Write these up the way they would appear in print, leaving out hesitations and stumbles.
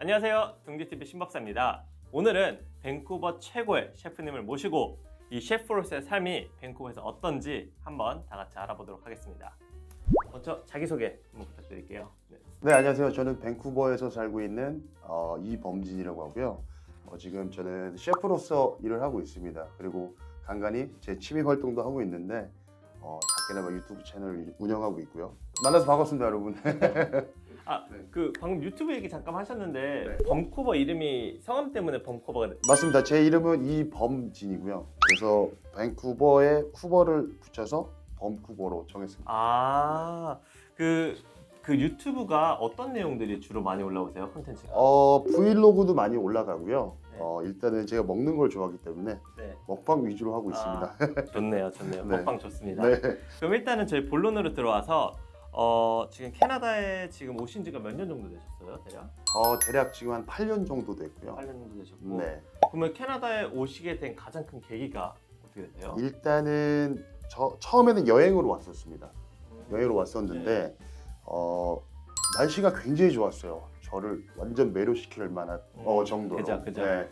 안녕하세요. 둥디TV 신박사입니다. 오늘은 밴쿠버 최고의 셰프님을 모시고 이 셰프로서의 삶이 밴쿠버에서 어떤지 한번 다 같이 알아보도록 하겠습니다. 먼저 자기소개 한번 부탁드릴게요. 네, 안녕하세요. 저는 밴쿠버에서 살고 있는 이범진이라고 하고요. 지금 저는 셰프로서 일을 하고 있습니다. 그리고 간간히 제 취미 활동도 하고 있는데 작게나마 유튜브 채널을 운영하고 있고요. 만나서 반갑습니다, 여러분. 방금 유튜브 얘기 잠깐 하셨는데 네. 범쿠버 이름이 성함 때문에 범쿠버가 맞습니다. 제 이름은 이범진이고요. 그래서 밴쿠버에 쿠버를 붙여서 범쿠버로 정했습니다. 그 유튜브가 어떤 내용들이 주로 많이 올라오세요? 콘텐츠가? 브이로그도 많이 올라가고요. 네. 일단은 제가 먹는 걸 좋아하기 때문에 네. 먹방 위주로 하고 있습니다. 좋네요. 네. 먹방 좋습니다. 네. 그럼 일단은 저희 본론으로 들어와서 지금 캐나다에 지금 오신 지가 몇 년 정도 되셨어요? 대략 지금 한 8년 정도 됐고요. 8년 정도 되셨고. 네. 그러면 캐나다에 오시게 된 가장 큰 계기가 어떻게 되세요? 일단은 처음에는 여행으로 왔었습니다. 여행으로 왔었는데 날씨가 굉장히 좋았어요. 저를 완전 매료시킬 만한 정도로. 그죠. 네.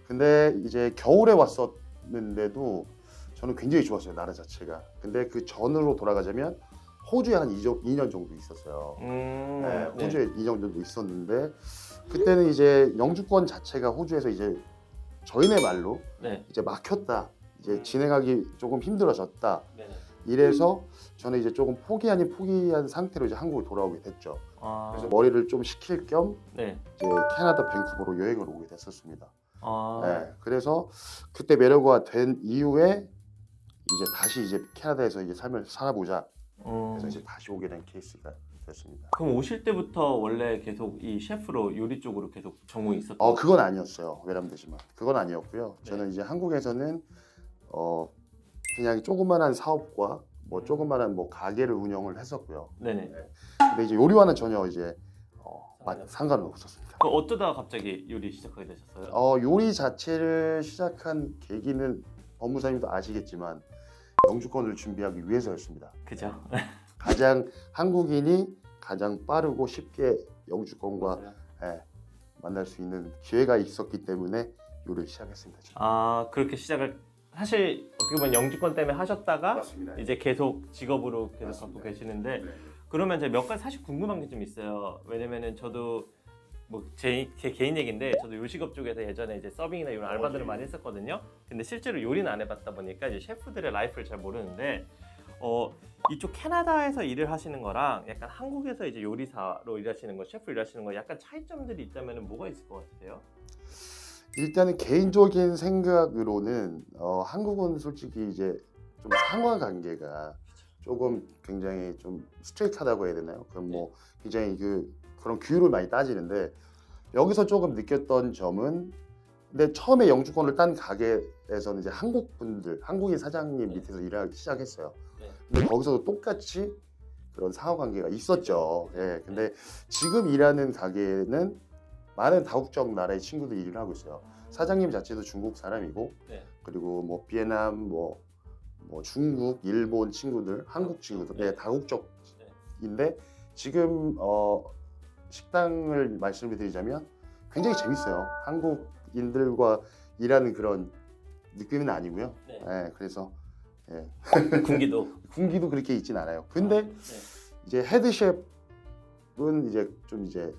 근데 이제 겨울에 왔었는데도 저는 굉장히 좋았어요. 나라 자체가. 근데 그 전으로 돌아가자면 호주에 한 2년 정도 있었어요. 네, 호주에 2년 정도 있었는데 그때는 이제 영주권 자체가 호주에서 이제 저희네 말로 네. 이제 막혔다. 이제 진행하기 조금 힘들어졌다. 네. 이래서 저는 이제 조금 포기 아닌 포기한 상태로 이제 한국을 돌아오게 됐죠. 그래서 머리를 좀 식힐 겸 네. 이제 캐나다 밴쿠버로 여행을 오게 됐었습니다. 아. 네, 그래서 그때 매료가 된 이후에 이제 다시 이제 캐나다에서 이제 삶을 살아보자. 그래서 이제 다시 오게 된 케이스가 됐습니다. 그럼 오실 때부터 원래 계속 이 셰프로 요리 쪽으로 계속 전공이 있었던? 그건 아니었어요. 외람되지만 그건 아니었고요. 네. 저는 이제 한국에서는 그냥 조그만한 사업과 뭐 조그만한 뭐 가게를 운영을 했었고요. 네네. 근데 이제 요리와는 전혀 이제 상관은 없었습니다. 그럼 어쩌다가 갑자기 요리 시작하게 되셨어요? 요리 자체를 시작한 계기는 법무사님도 아시겠지만 영주권을 준비하기 위해서였습니다. 그죠? 가장 한국인이 가장 빠르고 쉽게 영주권과 만날 수 있는 기회가 있었기 때문에 요리를 시작했습니다. 그렇게 시작을 사실 어떻게 보면 영주권 때문에 하셨다가 맞습니다. 이제 계속 직업으로 계속 맞습니다. 갖고 계시는데 네. 그러면 제가 몇 가지 사실 궁금한 게 좀 있어요. 왜냐면은 저도 뭐 제 개인 얘기인데 저도 요식업 쪽에서 예전에 이제 서빙이나 이런 알바들을 많이 했었거든요. 근데 실제로 요리는 안 해봤다 보니까 이제 셰프들의 라이프를 잘 모르는데 이쪽 캐나다에서 일을 하시는 거랑 약간 한국에서 이제 요리사로 일하시는 거, 셰프 일하시는 거 약간 차이점들이 있다면 뭐가 있을 것 같으세요? 일단은 개인적인 생각으로는 한국은 솔직히 이제 좀 상하 관계가 조금 굉장히 좀 스트레이트하다고 해야 되나요? 그럼 뭐 굉장히 그런 규율을 많이 따지는데 여기서 조금 느꼈던 점은 근데 처음에 영주권을 딴 가게에서는 이제 한국인 사장님 밑에서 일하기 시작했어요. 네. 근데 거기서도 똑같이 그런 상하 관계가 있었죠. 예. 근데 지금 일하는 가게는 많은 다국적 나라의 친구들이 일을 하고 있어요. 사장님 자체도 중국 사람이고, 네. 그리고 뭐 비엔남, 뭐 중국, 일본 친구들, 한국 친구들, 네. 다국적인데 지금 식당을 말씀을 드리자면 굉장히 재밌어요. 한국인들과 일하는 그런 느낌은 아니고요. 네. 그래서 군기도 그렇게 있진 않아요. 근데 네. 이제 헤드 셰프는 이제 좀 이제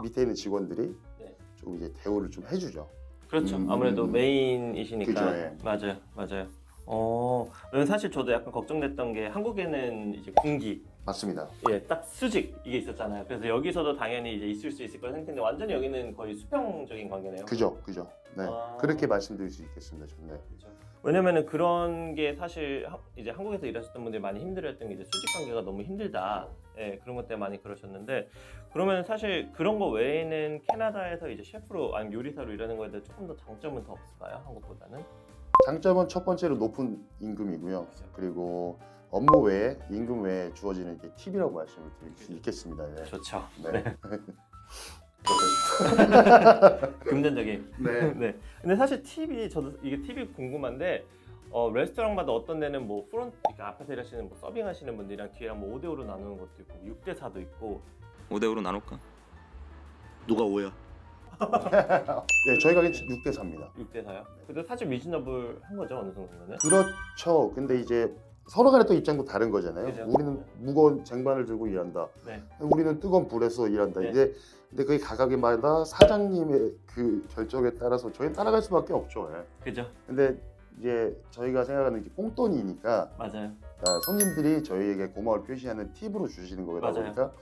밑에 있는 직원들이 네. 좀 이제 대우를 좀 해주죠. 그렇죠. 아무래도 메인이시니까. 그죠, 예. 맞아요. 사실 저도 약간 걱정됐던 게 한국에는 이제 군기, 맞습니다. 딱 수직 이게 있었잖아요. 그래서 여기서도 당연히 이제 있을 수 있을 거라 생각했는데 완전히 여기는 거의 수평적인 관계네요. 그죠. 네. 그렇게 말씀드릴 수 있겠습니다. 저는. 네. 그렇죠. 왜냐면은 그런 게 사실 이제 한국에서 일하셨던 분들이 많이 힘들어했던 게 이제 수직 관계가 너무 힘들다. 그런 것 때문에 많이 그러셨는데 그러면 사실 그런 거 외에는 캐나다에서 이제 셰프로 아니면 요리사로 일하는 거에 대해 조금 더 장점은 더 없을까요? 한국보다는? 장점은 첫 번째로 높은 임금이고요. 그렇죠. 그리고 업무 외에 임금 외에 주어지는 이제 팁이라고 말씀을 드릴 수 있겠습니다. 네. 좋죠. 네. 금전적인. 네. 근데 사실 팁이 저도 이게 팁이 궁금한데 레스토랑마다 어떤 데는 뭐 프론트 그러니까 앞에서 일하시는 뭐 서빙하시는 분들이랑 뒤에랑 뭐 5대5로 나누는 것도 있고 6대4도 있고 5대5로 나눌까? 누가 5야? 네, 저희 가게 6대 4입니다. 6대 4요? 그래도 사실 리즈너블 한 거죠 어느 정도는? 그렇죠. 근데 이제 서로 간에 또 입장도 다른 거잖아요. 그죠. 우리는 무거운 쟁반을 들고 일한다. 네. 우리는 뜨거운 불에서 일한다. 네. 이제 근데 그게 가게마다 사장님의 그 결정에 따라서 저희는 따라갈 수밖에 없죠. 예. 그죠. 근데 이제 저희가 생각하는 게 꽁돈이니까 맞아요. 손님들이 저희에게 고마움을 표시하는 팁으로 주시는 거다 맞아요. 보니까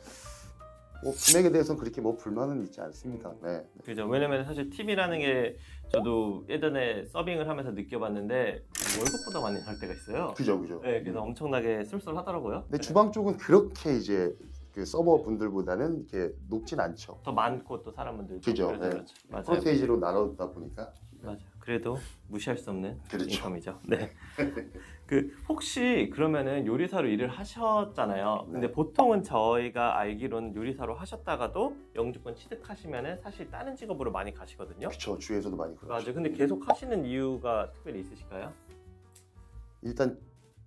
뭐 금액에 대해서는 그렇게 뭐 불만은 있지 않습니다. 네. 그죠. 왜냐면 사실 팁이라는 게 저도 예전에 서빙을 하면서 느껴봤는데 월급보다 많이 할 때가 있어요. 그죠, 그죠. 네, 그래서 엄청나게 쏠쏠하더라고요. 근데 주방 쪽은 그렇게 이제 그 서버 분들보다는 이렇게 높진 않죠. 더 많고 또 사람분들도 그죠. 그래서 네. 그렇죠. 맞아요. 프로테이지로 나눠다 보니까 맞아요. 그래도 무시할 수 없는 그렇죠. 인컴이죠. 네. 그 혹시 그러면은 요리사로 일을 하셨잖아요. 근데 네. 보통은 저희가 알기로는 요리사로 하셨다가도 영주권 취득하시면은 사실 다른 직업으로 많이 가시거든요. 그렇죠. 주위에서도 많이 그렇죠. 맞아요. 근데 계속 하시는 이유가 특별히 있으실까요? 일단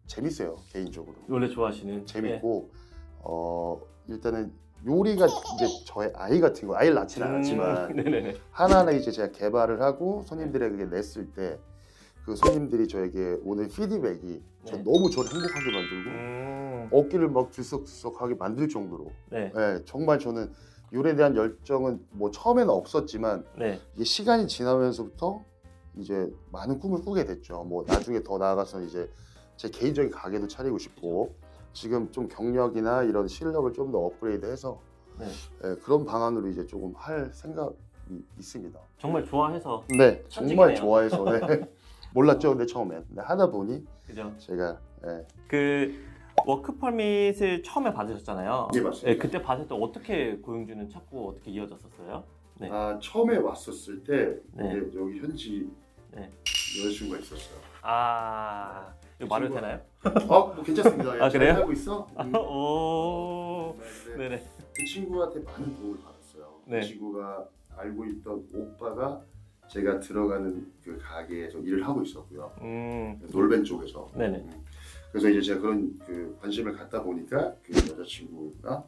재밌어요. 개인적으로 원래 좋아하시는 재밌고 일단은 요리가 이제 저의 아이 같은 거 아이를 낳지는 않았지만 네네네. 하나하나 이제 제가 개발을 하고 손님들에게 냈을 때 그 손님들이 저에게 오는 피드백이 저 네. 너무 저를 행복하게 만들고 어깨를 막 들썩들썩하게 만들 정도로 네. 네, 정말 저는 요리에 대한 열정은 뭐 처음에는 없었지만 네. 이게 시간이 지나면서부터 이제 많은 꿈을 꾸게 됐죠. 뭐 나중에 더 나아가서 이제 제 개인적인 가게도 차리고 싶고 지금 좀 경력이나 이런 실력을 좀 더 업그레이드해서 네. 그런 방안으로 이제 조금 할 생각이 있습니다. 정말 좋아해서 네, 정말 천직이네요. 좋아해서 네. 몰랐죠, 근데 처음엔. 근데 하다 보니 그죠. 제가 그 워크 퍼밋을 처음에 받으셨잖아요. 네, 맞습니다. 네, 그때 받을 때 어떻게 고용주는 찾고 어떻게 이어졌었어요? 네. 처음에 왔었을 때 네. 이제 여기 현지 네. 여자친구가 있었어요. 아, 이거 말해도 되나요? 뭐 괜찮습니다. 아, 그래요? 잘 살고 있어? 오, 네, 네네. 그 친구한테 많은 도움을 받았어요. 네. 그 친구가 알고 있던 오빠가 제가 들어가는 그 가게에서 일을 하고 있었고요. 놀벤 쪽에서. 네네. 그래서 이제 제가 그런 그 관심을 갖다 보니까 그 여자친구가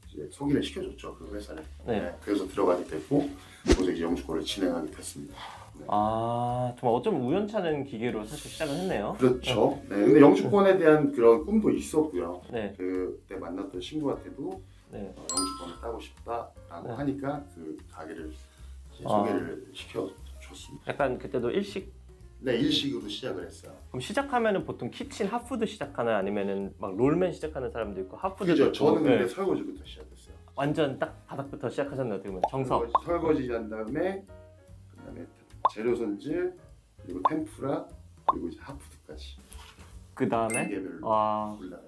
이제 소개를 시켜줬죠, 그 회사를. 네. 그래서 들어가게 됐고 거기서 이제 영주권을 진행하게 됐습니다. 네. 아, 정말 어쩜 우연찮은 기계로 사실 시작을 했네요. 그렇죠. 네. 근데 영주권에 대한 그런 꿈도 있었고요. 네. 그때 만났던 친구한테도 네. 영주권을 따고 싶다라고 네. 하니까 그 가게를 이제 아. 소개를 시켜줬습니다. 약간 그때도 일식. 네, 일식으로 시작을 했어요. 그럼 시작하면은 보통 키친 핫푸드 시작하나요? 아니면은 막 롤맨 시작하는 사람도 있고 핫푸드. 그죠. 저는 근데 네. 설거지부터 시작했어요. 완전 딱 바닥부터 시작하셨네요. 어떻게 보면 정석. 설거지 한 다음에 그다음에 재료 손질 그리고 템푸라 그리고 이제 핫푸드까지. 그 다음에 단계별로 와 올라가요.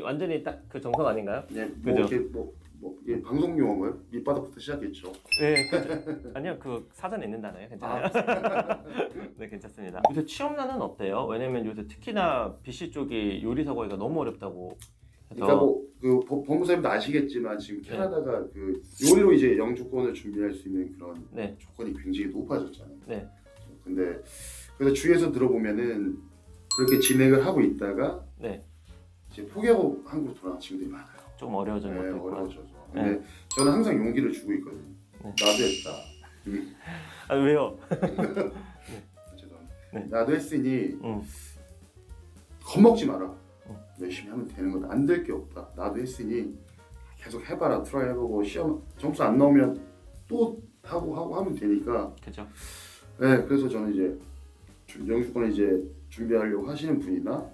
완전히 딱 그 정석 아닌가요? 네, 뭐 그죠. 이렇게 뭐 이게 방송 용어인가요? 밑바닥부터 시작했죠. 네, 그죠. 아니요, 그 사전에 있는 단어예요. 괜찮아요. 네, 괜찮습니다. 요새 취업난은 어때요? 왜냐면 요새 특히나 BC 쪽이 요리사 구하기가 너무 어렵다고 해서. 그러니까 뭐그 법무사님도 아시겠지만 지금 네. 캐나다가 그 요리로 이제 영주권을 준비할 수 있는 그런 네, 조건이 굉장히 높아졌잖아요. 네, 근데 그래서 주위에서 들어보면은 그렇게 진행을 하고 있다가 네, 이제 포기하고 한국으로 돌아간 친구들이 많아요. 좀 어려워진 네, 것도 있고. 어려워져서. 근데 저는 항상 용기를 주고 있거든요. 네. 나도 했다. 아 왜요? 죄송합니다. 네. 나도 했으니 음. 겁먹지 마라. 열심히 하면 되는 거다. 안 될 게 없다. 나도 했으니 계속 해봐라. 트라이 해보고 시험 점수 안 나오면 또 하고 하면 되니까. 그죠. 네, 그래서 저는 이제 영주권을 이제 준비하려고 하시는 분이나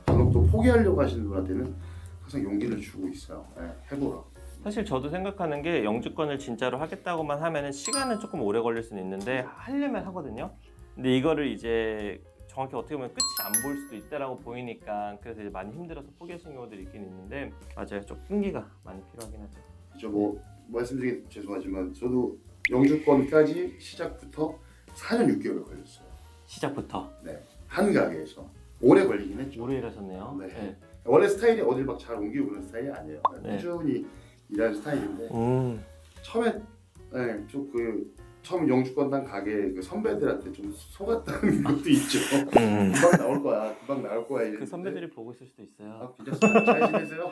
간혹 또 포기하려고 하시는 분한테는 항상 용기를 주고 있어요. 네, 해보라. 사실 저도 생각하는 게 영주권을 진짜로 하겠다고만 하면은 시간은 조금 오래 걸릴 수는 있는데 하려면 하거든요. 근데 이거를 이제 정확히 어떻게 보면 끝이 안 보일 수도 있다라고 보이니까 그래서 이제 많이 힘들어서 포기하시는 경우들이 있긴 있는데 맞아요. 좀 끈기가 많이 필요하긴 하죠. 저 뭐 말씀드리기 죄송하지만 저도 영주권까지 시작부터 4년 6개월 걸렸어요. 시작부터 네, 한 가게에서 오래 걸리긴 했죠. 오래 일하셨네요. 네. 네. 원래 스타일이 어딜 막 잘 옮기고 그런 스타일이 아니에요. 네. 꾸준히 일하는 스타일인데 처음에 네, 좀그 처음 영주권단 가게 그 선배들한테 좀 속았다는 것도 있죠. 음. 금방 나올 거야. 금방 나올 거야. 그 이랬는데. 선배들이 보고 있을 수도 있어요. 아, 괜찮습니다. 잘 지내세요?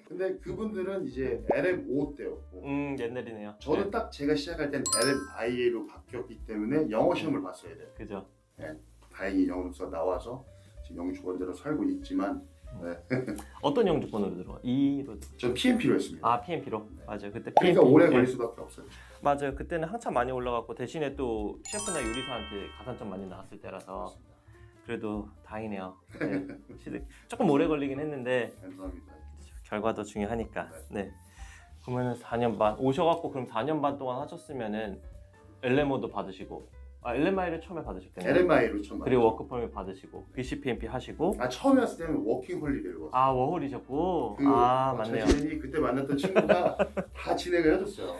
근데 그분들은 이제 LM5 때였고 옛날이네요. 저는 네. 딱 제가 시작할 땐 LMIA로 바뀌었기 때문에 영어 시험을 봤어야 돼요. 그죠. 다행히 영어로서 나와서 지금 영주권자로 살고 있지만 어떤 영주권으로 들어가? 2로. 전 PMP로 했습니다. 아 PMP로. 맞아요. 그때 그러니까 PMP. 오래 걸릴 수밖에 없어요. 맞아요. 그때는 한참 많이 올라갔고 대신에 또 셰프나 요리사한테 가산점 많이 나왔을 때라서 그래도 다행이네요. 네. 조금 오래 걸리긴 했는데 감사합니다. 결과도 중요하니까. 네. 그러면은 4년 반 오셔갖고 그럼 4년 반 동안 하셨으면은 LMO도 받으시고, LMI를 처음에 받으셨겠네요. LMI로 처음 그리고 워크퍼밋 받으시고, BCPMP 하시고. 처음에 왔을 때는 워킹 홀리데이로 왔어요. 워홀이셨고. 저 맞네요. 지인이 그때 만났던 친구가 다 진행을 해줬어요.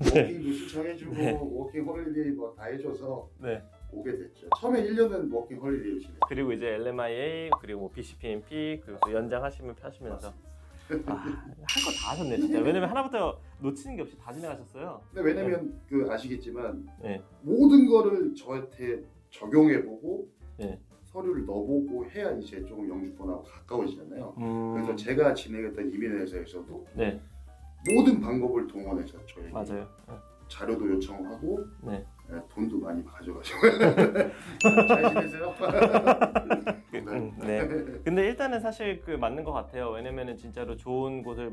네. 워킹도 신청해주고 네. 워킹 홀리데이 뭐 다 해줘서 네. 오게 됐죠. 처음에 1년은 워킹 홀리데이로 지냈어요. 그리고 이제 LMIA 그리고 뭐 BCPMP 그리고 또 연장하시면 하시면서 할 거 다 하셨네 진짜. 왜냐면 하나부터 놓치는 게 없이 다 진행하셨어요. 근데 왜냐면 그 아시겠지만 네. 모든 거를 저한테 적용해보고 네. 서류를 넣어보고 해야 이제 조금 영주권하고 가까워지잖아요. 그래서 음. 제가 진행했던 이민회사에서도 네. 모든 방법을 동원해서 저에게 맞아요. 자료도 요청하고 네. 돈도 많이 가져가시고 잘 지내세요? 네. 근데 일단은 사실 그 맞는 것 같아요. 왜냐면은 진짜로 좋은 곳을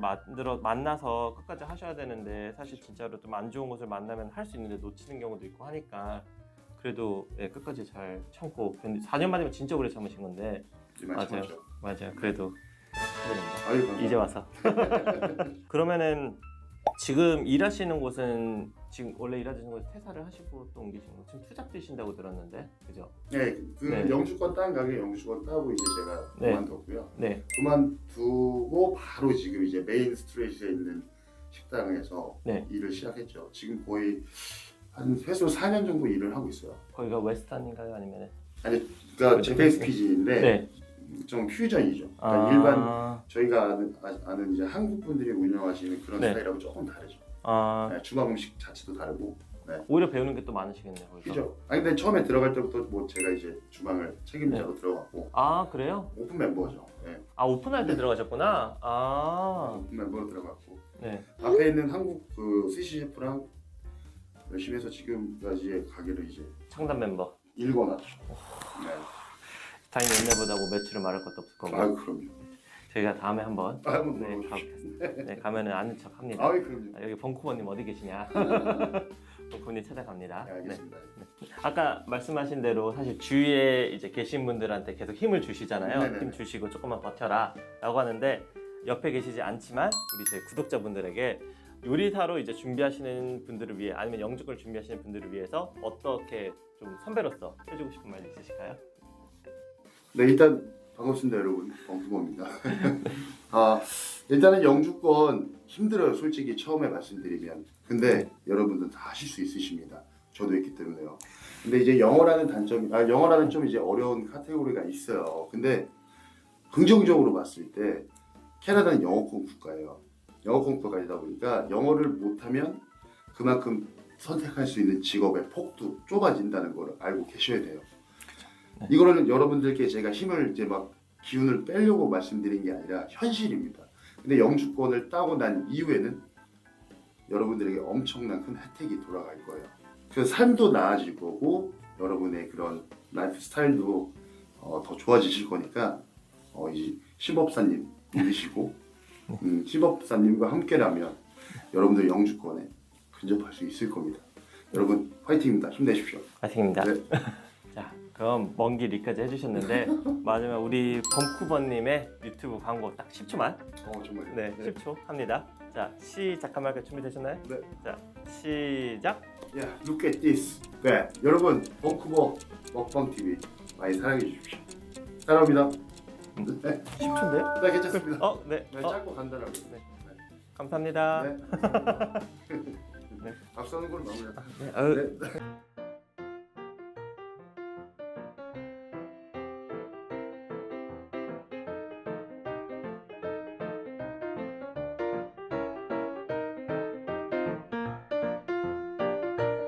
만나서 끝까지 하셔야 되는데 사실 진짜로 좀 안 좋은 곳을 만나면 할 수 있는데 놓치는 경우도 있고 하니까 그래도 끝까지 잘 참고 4년 만이면 진짜 오래 참으신 건데 맞아요. 맞아요. 그래도 축하드립니다. 아유, 감사합니다. 이제 와서. 그러면은 지금 일하시는 곳은 지금 원래 일하시는 곳에 퇴사를 하시고 또 옮기신 거 지금 투잡 뛰신다고 들었는데 그죠? 네, 그 네. 영주권 딴 가게 영주권 따고 이제 제가 네. 그만뒀고요. 네. 그만두고 바로 지금 이제 메인 스트리트에 있는 식당에서 네. 일을 시작했죠. 지금 거의 한 최소 4년 정도 일을 하고 있어요. 거기가 웨스턴인가요 아니면? 그러니까 제페니스 퀴즈인데 네. 좀 퓨전이죠. 그러니까 일반 아. 저희가 아는 이제 한국 분들이 운영하시는 그런 네. 스타일하고 조금 다르죠. 아. 주방 음식 자체도 다르고. 오히려 배우는 게 또 많으시겠네요. 거기서. 그죠. 근데 처음에 들어갈 때부터 뭐 제가 이제 주방을 책임자로 들어갔고 아 그래요? 오픈 멤버죠. 네. 오픈할 때 들어가셨구나. 오픈 멤버로 들어갔고 네. 앞에 있는 한국 그 스시 셰프랑 열심히 해서 지금까지의 가게를 이제 창단 멤버. 일궈놨죠. 네. 다행히 옛날보다 뭐 매출을 말할 것도 없을 거고. 그럼요. 저희가 다음에 한번 한번 네, 물어보십시오. 가보겠습니다. 네, 가면은 아는 척 합니다. 그럼요. 여기 벙쿠버님 어디 계시냐? 벙쿠버님 찾아갑니다. 네, 알겠습니다. 아까 말씀하신 대로 사실 주위에 이제 계신 분들한테 계속 힘을 주시잖아요. 네네네. 힘 주시고 조금만 버텨라 라고 하는데 옆에 계시지 않지만 우리 저희 구독자분들에게 요리사로 이제 준비하시는 분들을 위해 아니면 영주권을 준비하시는 분들을 위해서 어떻게 좀 선배로서 해주고 싶은 말 있으실까요? 네, 일단 반갑습니다, 여러분. 벙쿠버입니다. 일단은 영주권 힘들어요, 솔직히 처음에 말씀드리면. 근데 여러분들 다 하실 수 있으십니다. 저도 있기 때문에요. 근데 이제 영어라는 영어라는 좀 이제 어려운 카테고리가 있어요. 근데 긍정적으로 봤을 때 캐나다는 영어권 국가예요. 영어권 국가이다 보니까 영어를 못하면 그만큼 선택할 수 있는 직업의 폭도 좁아진다는 걸 알고 계셔야 돼요. 이거는 여러분들께 제가 힘을 이제 막 기운을 빼려고 말씀드린 게 아니라 현실입니다. 근데 영주권을 따고 난 이후에는 여러분들에게 엄청난 큰 혜택이 돌아갈 거예요. 그래서 삶도 나아질 거고 여러분의 그런 라이프 스타일도 더 좋아지실 거니까 이제 신법사님 믿으시고 신법사님과 함께라면 여러분들 영주권에 근접할 수 있을 겁니다. 여러분 화이팅입니다. 힘내십시오. 화이팅입니다. 네. 자, 그럼 먼 길 여기까지 해주셨는데 마지막 우리 벙쿠버님의 유튜브 광고 딱 10초만. 정말요? 네, 10초 합니다. 자, 시작하면 준비되셨나요? 네. 자, 시작. Yeah, look at this. 네, 여러분 벙쿠버 먹방 TV 많이 사랑해 주십시오. 사랑합니다. 네, 10초인데요? 네, 괜찮습니다. 네. 네, 짧고 간단하게. 네. 감사합니다. 네. 네. 앞서는 걸 마무리할게요. 네. 네.